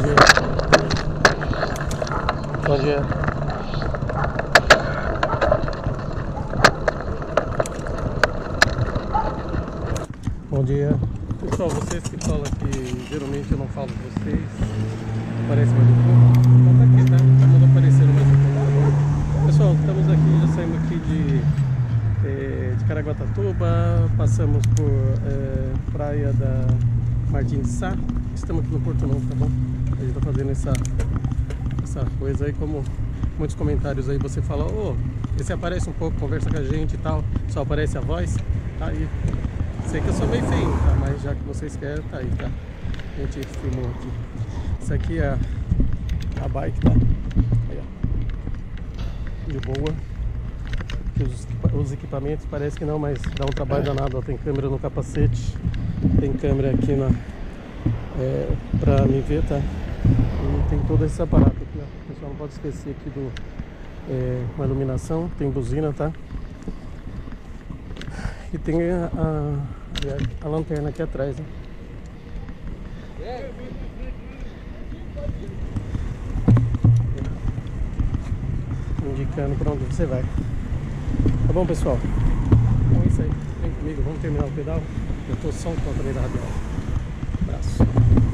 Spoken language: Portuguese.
dia. Bom dia. Bom dia. Pessoal, vocês que falam que geralmente eu não falo com vocês, aparece mais um pouco. Então tá aqui, tá? Estamos aparecendo mais um pouco, tá bom? Pessoal, estamos aqui, já saímos aqui de Caraguatatuba, passamos por praia da Martim de Sá. Estamos aqui no Porto Novo, tá bom? A gente tá fazendo essa coisa aí, como muitos comentários aí você fala, você aparece um pouco, conversa com a gente e tal, só aparece a voz, tá aí. Sei que eu sou meio feio, tá? Mas já que vocês querem, tá aí, tá? A gente filmou aqui. Isso aqui é a bike, tá? Aí, ó. De boa. Os equipamentos parece que não, mas dá um trabalho danado, ó. Tem câmera no capacete, tem câmera aqui pra me ver, tá? E tem todo esse aparato aqui, ó. O pessoal não pode esquecer aqui uma iluminação, tem buzina, tá? E tem a lanterna aqui atrás, né? Indicando para onde você vai. Tá bom, pessoal? Então é isso aí. Vem comigo, vamos terminar o pedal. Eu tô só um pouco também da radial. Abraço.